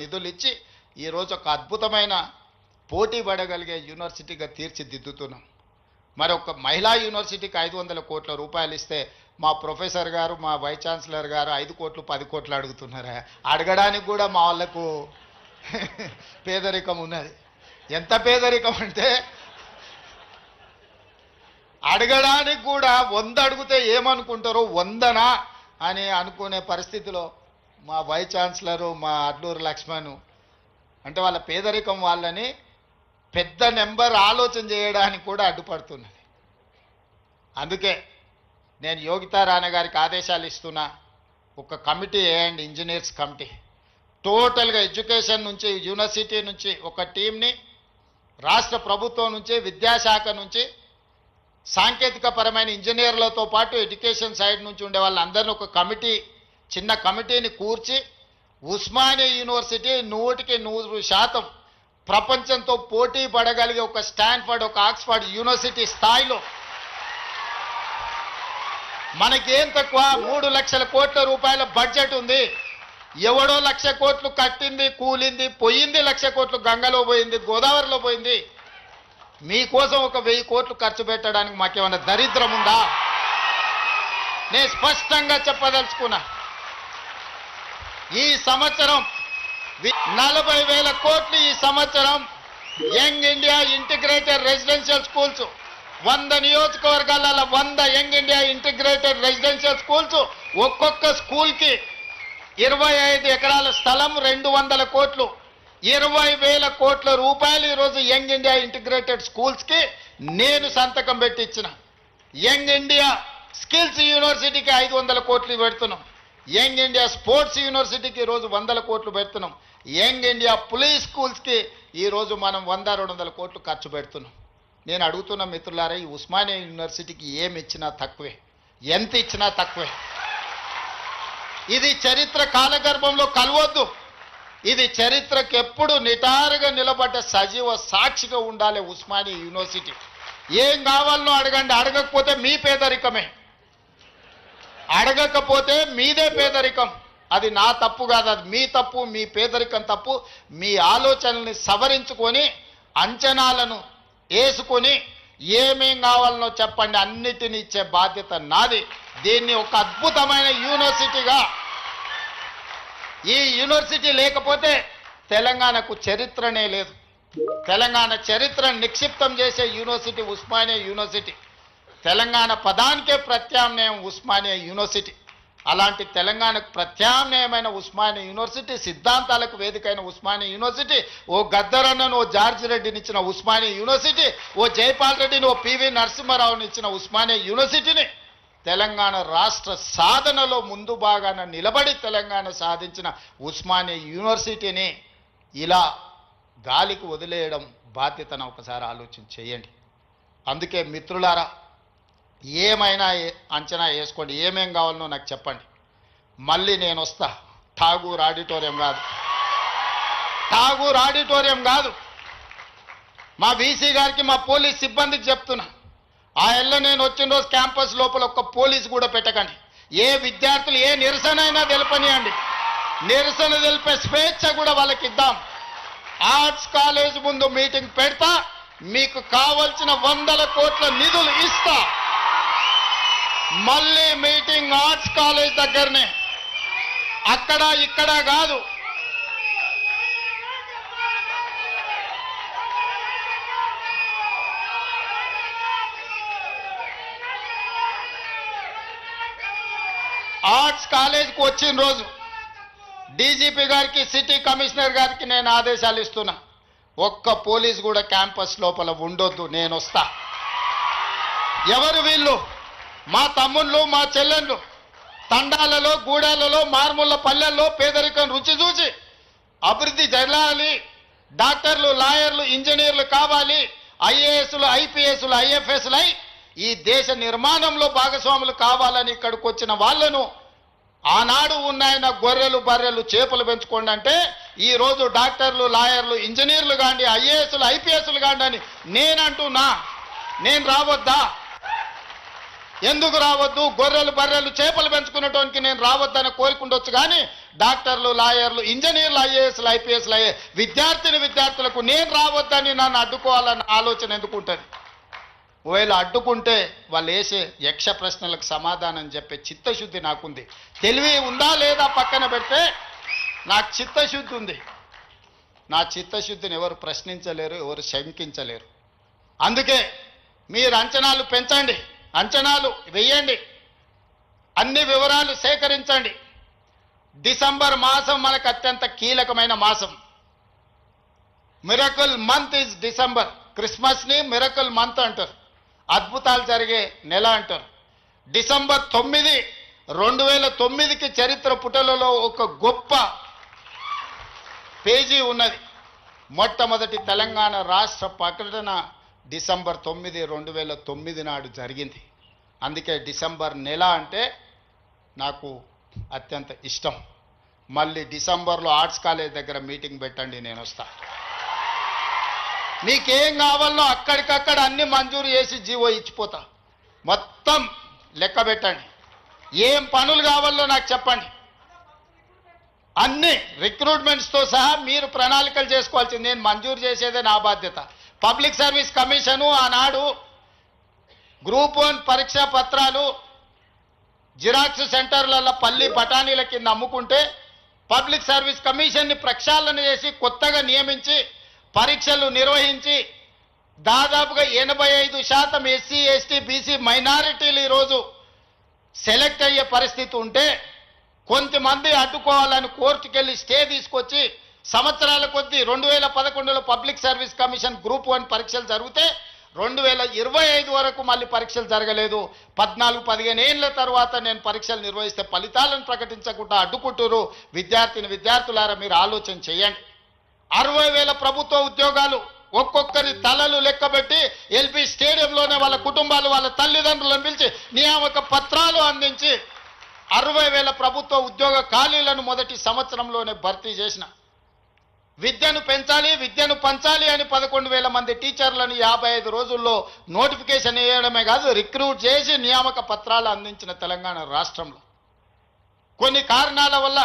నిధులు ఇచ్చి ఈరోజు ఒక అద్భుతమైన పోటీ పడగలిగే యూనివర్సిటీగా తీర్చిదిద్దుతున్నాం. మరి ఒక మహిళా యూనివర్సిటీకి 500 కోట్ల రూపాయలు ఇస్తే మా ప్రొఫెసర్ గారు మా వైస్ ఛాన్సలర్ గారు 5 కోట్లు 10 కోట్లు అడుగుతున్నారా? అడగడానికి కూడా మా వాళ్ళకు పేదరికం ఉన్నది. ఎంత పేదరికం అంటే అడగడానికి కూడా 100 అడిగితే ఏమనుకుంటారో 100నా అని అనుకునే పరిస్థితిలో మా వైస్ ఛాన్సలరు మా అడ్లూరు లక్ష్మణ్ అంటే వాళ్ళ పేదరికం వాళ్ళని పెద్ద నెంబర్ ఆలోచన చేయడానికి కూడా అడ్డుపడుతున్నది. అందుకే నేను యోగితా రాణా గారికి ఆదేశాలు ఇస్తున్నా, ఒక కమిటీ వేయండి, ఇంజనీర్స్ కమిటీ. టోటల్గా ఎడ్యుకేషన్ నుంచి యూనివర్సిటీ నుంచి ఒక టీంని, రాష్ట్ర ప్రభుత్వం నుంచి విద్యాశాఖ నుంచి సాంకేతిక పరమైన ఇంజనీర్లతో పాటు ఎడ్యుకేషన్ సైడ్ నుంచి ఉండే వాళ్ళందరినీ ఒక కమిటీ, చిన్న కమిటీని కూర్చి ఉస్మానియా యూనివర్సిటీ 100% ప్రపంచంతో పోటీ పడగలిగే ఒక స్టాన్ఫర్డ్ ఒక ఆక్స్ఫర్డ్ యూనివర్సిటీ స్థాయిలో మనకేం తక్కువ 3 లక్షల కోట్ల రూపాయల బడ్జెట్ ఉంది. ఎవడో 1,00,000 కోట్లు కట్టింది కూలింది పోయింది, 1,00,000 కోట్లు గంగలో పోయింది, గోదావరిలో పోయింది. మీకోసం ఒక 1000 కోట్లు ఖర్చు పెట్టడానికి మాకేమన్నా దరిద్రం ఉందా? నేను స్పష్టంగా చెప్పదలుచుకున్నా, ఈ సంవత్సరం 40,000 కోట్లు ఈ సంవత్సరం young India integrated residential schools 100 నియోజకవర్గాలలో 100 young India integrated residential schools, ఒక్కొక్క స్కూల్కి 25 ఎకరాల స్థలం 200 కోట్లు 20,000 కోట్ల రూపాయలు ఈరోజు యంగ్ ఇండియా ఇంటిగ్రేటెడ్ స్కూల్స్కి నేను సంతకం పెట్టి ఇచ్చిన. యంగ్ ఇండియా స్కిల్స్ యూనివర్సిటీకి 500 కోట్లు పెడుతున్నాం. యంగ్ ఇండియా స్పోర్ట్స్ యూనివర్సిటీకి ఈరోజు 100 కోట్లు పెడుతున్నాం. యంగ్ ఇండియా పులీస్ స్కూల్స్కి ఈరోజు మనం 100-200 కోట్లు ఖర్చు పెడుతున్నాం. నేను అడుగుతున్న మిత్రులారా, ఈ ఉస్మానియా యూనివర్సిటీకి ఏమి ఇచ్చినా తక్కువే, ఎంత ఇచ్చినా తక్కువే. ఇది చరిత్ర కాలగర్భంలో కలవద్దు. ఇది చరిత్రకు ఎప్పుడు నిటారుగా నిలబడ్డ సజీవ సాక్షిగా ఉండాలి ఉస్మానియా యూనివర్సిటీ. ఏం కావాలనో అడగండి, అడగకపోతే మీ పేదరికమే, అడగకపోతే మీదే పేదరికం. అది నా తప్పు కాదు, అది మీ తప్పు, మీ పేదరికం తప్పు. మీ ఆలోచనల్ని సవరించుకొని అంచనాలను వేసుకొని ఏమేం కావాలనో చెప్పండి, అన్నిటిని ఇచ్చే బాధ్యత నాది. దీన్ని ఒక అద్భుతమైన యూనివర్సిటీగా, ఈ యూనివర్సిటీ లేకపోతే తెలంగాణకు చరిత్రనే లేదు. తెలంగాణ చరిత్రను నిక్షిప్తం చేసే యూనివర్సిటీ ఉస్మానియా యూనివర్సిటీ. తెలంగాణ పదానికే ప్రత్యామ్నాయం ఉస్మానియా యూనివర్సిటీ. అలాంటి తెలంగాణకు ప్రత్యామ్నాయమైన ఉస్మానియా యూనివర్సిటీ, సిద్ధాంతాలకు వేదికైన ఉస్మానియా యూనివర్సిటీ, ఓ గద్దరన్నను ఓ జార్జి రెడ్డిని ఇచ్చిన ఉస్మానియా యూనివర్సిటీ, ఓ జైపాల్ రెడ్డిని ఓ పివి నరసింహారావుని ఇచ్చిన ఉస్మానియా యూనివర్సిటీని తెలంగాణ రాష్ట్ర సాధనలో ముందు భాగాన నిలబడి తెలంగాణ సాధించిన ఉస్మానియా యూనివర్సిటీని ఇలా గాలికి వదిలేయడం బాధ్యతను ఒకసారి ఆలోచన చేయండి. అందుకే మిత్రులారా, ఏమైనా అంచనా వేసుకోండి, ఏమేం కావాలనో నాకు చెప్పండి. మళ్ళీ నేను వస్తా. ఠాగూర్ ఆడిటోరియం కాదు, ఠాగూర్ ఆడిటోరియం కాదు. మా వీసీ గారికి మా పోలీస్ సిబ్బందికి చెప్తున్నా, ఆ ఎల్ల నేను వచ్చిన రోజు క్యాంపస్ లోపల ఒక్క పోలీసు కూడా పెట్టకండి. ఏ విద్యార్థులు ఏ నిరసన అయినా తెలపనియండి, నిరసన తెలిపే స్వేచ్ఛ కూడా వాళ్ళకి ఇద్దాం. ఆర్ట్స్ కాలేజ్ ముందు మీటింగ్ పెడతా, మీకు కావలసిన 100 కోట్ల నిధులు ఇస్తా. మళ్ళీ మీటింగ్ ఆర్ట్స్ కాలేజ్ దగ్గరనే, అక్కడ ఇక్కడ కాదు. ఆర్ట్స్ కాలేజ్కి వచ్చిన రోజు డీజీపీ గారికి సిటీ కమిషనర్ గారికి నేను ఆదేశాలు ఇస్తున్నా, ఒక్క పోలీస్ కూడా క్యాంపస్ లోపల ఉండొద్దు, నేను వస్తా. ఎవరు వీళ్ళు? మా తమ్ముళ్ళు మా చెల్లెళ్ళు తండాలలో గూడాలలో మారుమూల పల్లెల్లో పేదరికం రుచి చూసి అభివృద్ధి జరగాలి, డాక్టర్లు లాయర్లు ఇంజనీర్లు కావాలి, ఐఏఎస్లు ఐపీఎస్లు ఐఎఫ్ఎస్లు అయి ఈ దేశ నిర్మాణంలో భాగస్వాములు కావాలని ఇక్కడికి వచ్చిన వాళ్ళను ఆనాడు ఉన్నాయన గొర్రెలు బర్రెలు చేపలు పెంచుకోండి అంటే ఈరోజు డాక్టర్లు లాయర్లు ఇంజనీర్లు కాండి ఐఏఎస్లు ఐపీఎస్లు కాండి అని నేనంటున్నా. నేను రావద్దా? ఎందుకు రావద్దు? గొర్రెలు బర్రెలు చేపలు పెంచుకునేటోనికి నేను రావద్దని కోరుకుండొచ్చు, కానీ డాక్టర్లు, లాయర్లు, ఇంజనీర్లు, ఐఏఎస్లు, ఐపీఎస్లు అయ్యే విద్యార్థులకు నేను రావద్దని నన్ను అడ్డుకోవాలన్న ఆలోచన ఎందుకు ఉంటుంది? ఒకవేళ అడ్డుకుంటే వాళ్ళు వేసే యక్ష ప్రశ్నలకు సమాధానం చెప్పే చిత్తశుద్ధి నాకుంది. తెలివి ఉందా లేదా పక్కన పెడితే నాకు చిత్తశుద్ధి ఉంది. నా చిత్తశుద్ధిని ఎవరు ప్రశ్నించలేరు, ఎవరు శంకించలేరు. అందుకే మీరు అంచనాలు పెంచండి, అంచనాలు వేయండి, అన్ని వివరాలు సేకరించండి. డిసెంబర్ మాసం మనకు అత్యంత కీలకమైన మాసం. Miracle month is December. క్రిస్మస్ని మిరకల్ మంత్ అంటారు, అద్భుతాలు జరిగే నెల అంటారు. డిసెంబర్ 9, 2009కి చరిత్ర పుటలలో ఒక గొప్ప పేజీ ఉన్నది. మొట్టమొదటి తెలంగాణ రాష్ట్ర ప్రకటన డిసెంబర్ 9, 2009 నాడు జరిగింది. అందుకే డిసెంబర్ నెల అంటే నాకు అత్యంత ఇష్టం. మళ్ళీ డిసెంబర్లో ఆర్ట్స్ కాలేజ్ దగ్గర మీటింగ్ పెట్టండి, నేను వస్తా. మీకేం కావాలో అక్కడికక్కడ అన్ని మంజూరు చేసి జీవో ఇచ్చిపోతా. మొత్తం లెక్క పెట్టండి, ఏం పనులు కావాలో నాకు చెప్పండి. అన్ని రిక్రూట్మెంట్స్తో సహా మీరు ప్రణాళికలు చేసుకోవాల్సింది. నేను మంజూరు చేసేదే నా బాధ్యత. పబ్లిక్ సర్వీస్ కమిషను ఆనాడు గ్రూప్ 1 పరీక్షా పత్రాలు జిరాక్స్ సెంటర్లలో పల్లి బఠానీల కింద అమ్ముకుంటే పబ్లిక్ సర్వీస్ కమిషన్ని ప్రక్షాళన చేసి కొత్తగా నియమించి పరీక్షలు నిర్వహించి దాదాపుగా 85% ఎస్సీ, ఎస్టీ, బీసీ మైనారిటీలు ఈరోజు సెలెక్ట్ అయ్యే పరిస్థితి ఉంటే కొంతమంది అడ్డుకోవాలని కోర్టుకెళ్ళి స్టే తీసుకొచ్చి సంవత్సరాల కొద్దీ 2011లో పబ్లిక్ సర్వీస్ కమిషన్ గ్రూప్ 1 పరీక్షలు జరిగితే 2025 వరకు మళ్ళీ పరీక్షలు జరగలేదు. 14-15 ఏళ్ల తర్వాత నేను పరీక్షలు నిర్వహిస్తే ఫలితాలను ప్రకటించకుండా అడ్డుకుంటారు. విద్యార్థులారా మీరు ఆలోచన చేయండి. 60,000 ప్రభుత్వ ఉద్యోగాలు ఒక్కొక్కరి తలలు లెక్కబెట్టి ఎల్పీ స్టేడియంలోనే వాళ్ళ కుటుంబాలు, వాళ్ళ తల్లిదండ్రులను పిలిచి నియామక పత్రాలు అందించి 60,000 ప్రభుత్వ ఉద్యోగ ఖాళీలను మొదటి సంవత్సరంలోనే భర్తీ చేసిన. విద్యను పెంచాలి, విద్యను పంచాలి అని 11,000 మంది టీచర్లను 55 రోజుల్లో నోటిఫికేషన్ వేయడమే కాదు, రిక్రూట్ చేసి నియామక పత్రాలు అందించిన తెలంగాణ రాష్ట్రంలో కొన్ని కారణాల వల్ల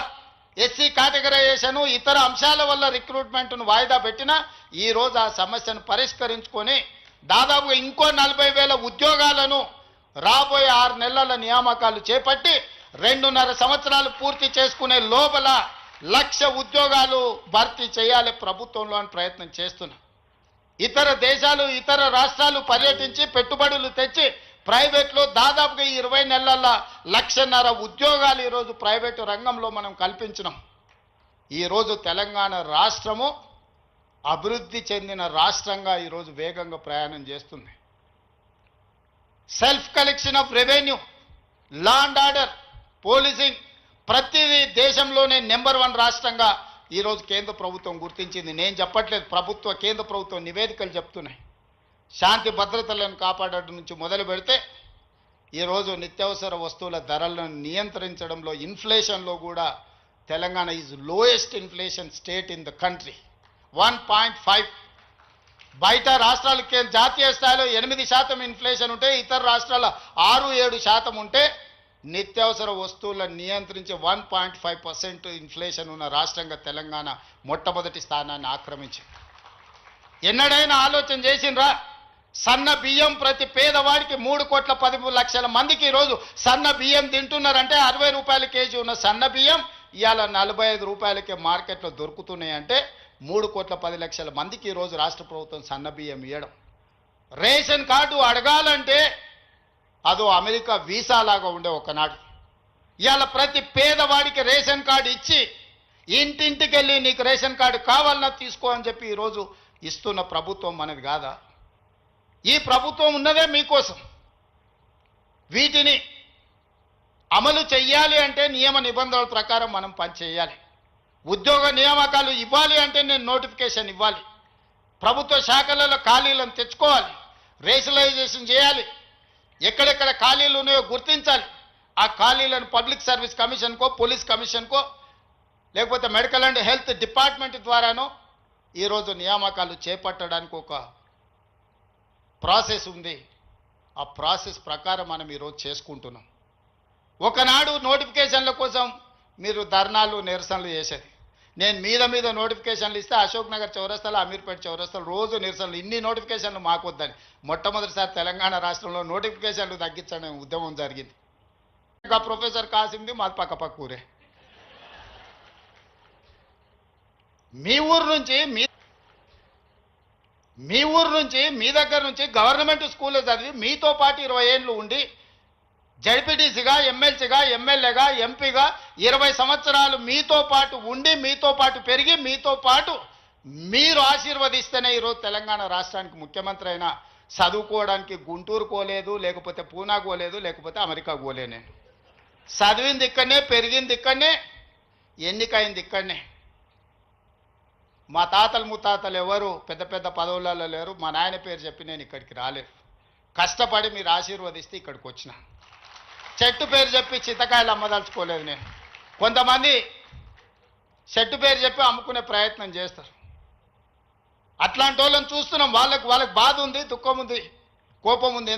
ఎస్సీ కేటగరైజేషన్, ఇతర అంశాల వల్ల రిక్రూట్మెంట్ను వాయిదా పెట్టినా ఈరోజు ఆ సమస్యను పరిష్కరించుకొని దాదాపుగా ఇంకో 40,000 ఉద్యోగాలను రాబోయే 6 నెలల నియామకాలు చేపట్టి 2.5 సంవత్సరాలు పూర్తి చేసుకునే లోపల 1,00,000 ఉద్యోగాలు భర్తీ చేయాలి ప్రభుత్వంలో అని ప్రయత్నం చేస్తున్నాం. ఇతర దేశాలు, ఇతర రాష్ట్రాలు పర్యటించి పెట్టుబడులు తెచ్చి ప్రైవేట్లో దాదాపుగా 20 నెలల 1,50,000 ఉద్యోగాలు ఈరోజు ప్రైవేటు రంగంలో మనం కల్పించినాం. ఈరోజు తెలంగాణ రాష్ట్రము అభివృద్ధి చెందిన రాష్ట్రంగా ఈరోజు వేగంగా ప్రయాణం చేస్తుంది. Self collection of revenue, law and order, policing ప్రతిదీ దేశంలోనే నెంబర్ 1 రాష్ట్రంగా ఈరోజు కేంద్ర ప్రభుత్వం గుర్తించింది. నేను చెప్పట్లేదు, కేంద్ర ప్రభుత్వం నివేదికలు చెప్తున్నాయి. శాంతి భద్రతలను కాపాడడం నుంచి మొదలు పెడితే ఈరోజు నిత్యావసర వస్తువుల ధరలను నియంత్రించడంలో, ఇన్ఫ్లేషన్లో కూడా Telangana is lowest inflation state in the country. 1.5. బయట రాష్ట్రాలకి జాతీయ స్థాయిలో 8% ఇన్ఫ్లేషన్ ఉంటే ఇతర రాష్ట్రాల 6-7% ఉంటే నిత్యావసర వస్తువులను నియంత్రించి 1.5% ఇన్ఫ్లేషన్ ఉన్న రాష్ట్రంగా తెలంగాణ మొట్టమొదటి స్థానాన్ని ఆక్రమించింది. ఎన్నడైనా ఆలోచన చేసిండ్రా? సన్న బియ్యం ప్రతి పేదవాడికి 3,10,00,000 మందికి ఈరోజు సన్న బియ్యం తింటున్నారంటే 60 రూపాయల కేజీ ఉన్న సన్న బియ్యం ఇవాళ 45 రూపాయలకే మార్కెట్లో దొరుకుతున్నాయంటే 3,10,00,000 మందికి ఈరోజు రాష్ట్ర ప్రభుత్వం సన్న బియ్యం ఇవ్వడం. రేషన్ కార్డు అడగాలంటే అదో అమెరికా వీసా లాగా ఉండే ఒకనాడు. ఇవాళ ప్రతి పేదవాడికి రేషన్ కార్డు ఇచ్చి ఇంటింటికి వెళ్ళి నీకు రేషన్ కార్డు కావాలన్నా తీసుకో అని చెప్పి ఈరోజు ఇస్తున్న ప్రభుత్వం మనది కాదా? ఈ ప్రభుత్వం ఉన్నదే మీకోసం. వీటిని అమలు చెయ్యాలి అంటే నియమ నిబంధనల ప్రకారం మనం పనిచేయాలి. ఉద్యోగ నియామకాలు ఇవ్వాలి అంటే నేను నోటిఫికేషన్ ఇవ్వాలి. ప్రభుత్వ శాఖలలో ఖాళీలను తెచ్చుకోవాలి, రేషనలైజేషన్ చేయాలి, ఎక్కడెక్కడ ఖాళీలు ఉన్నాయో గుర్తించాలి. ఆ ఖాళీలను పబ్లిక్ సర్వీస్ కమిషన్కో, పోలీస్ కమిషన్కో, లేకపోతే మెడికల్ అండ్ హెల్త్ డిపార్ట్మెంట్ ద్వారానో ఈరోజు నియామకాలు చేపట్టడానికి ఒక ప్రాసెస్ ఉంది. ఆ ప్రాసెస్ ప్రకారం మనం ఈరోజు చేసుకుంటున్నాం. ఒకనాడు నోటిఫికేషన్ల కోసం మీరు ధర్నాలు నిరసనలు చేసేది. నేను మీద నోటిఫికేషన్లు ఇస్తే అశోక్ నగర్ చౌరస్తాలో, అమీర్పేట చౌరస్తాలో రోజు నిరసనలు. ఇన్ని నోటిఫికేషన్లు మాకు వద్దని మొట్టమొదటిసారి తెలంగాణ రాష్ట్రంలో నోటిఫికేషన్లు తగ్గించడం ఉద్యమం జరిగింది. ఇంకా ప్రొఫెసర్ కాసింది మాది పక్క ఊరే. మీ ఊరు నుంచి మీ దగ్గర నుంచి గవర్నమెంట్ స్కూల్లో చదివి మీతో పాటు 20 ఏళ్ళు ఉండి జడ్పీటీసీగా, ఎమ్మెల్సీగా, ఎమ్మెల్యేగా, ఎంపీగా 20 సంవత్సరాలు మీతో పాటు ఉండి, మీతో పాటు పెరిగి, మీతో పాటు మీరు ఆశీర్వదిస్తేనే ఈరోజు తెలంగాణ రాష్ట్రానికి ముఖ్యమంత్రి అయినా. చదువుకోవడానికి గుంటూరు పోలేదు, లేకపోతే పూనా పోలేదు, లేకపోతే అమెరికా పోలే. నేను చదివింది ఇక్కడనే, పెరిగింది ఇక్కడనే, ఎన్నికైంది ఇక్కడనే. మా తాతలు ముత్తాతలు ఎవరు పెద్ద పెద్ద పదవులలో లేరు. మా నాయన పేరు చెప్పి నేను ఇక్కడికి రాలేదు. కష్టపడి మీరు ఆశీర్వదిస్తే ఇక్కడికి వచ్చిన. చెట్టు పేరు చెప్పి చింతకాయలు అమ్మదలుచుకోలేదు నేను. కొంతమంది చెట్టు పేరు చెప్పి అమ్ముకునే ప్రయత్నం చేస్తారు. అట్లాంటి వాళ్ళని చూస్తున్నాం. వాళ్ళకి బాధ ఉంది, దుఃఖం ఉంది, కోపం ఉంది.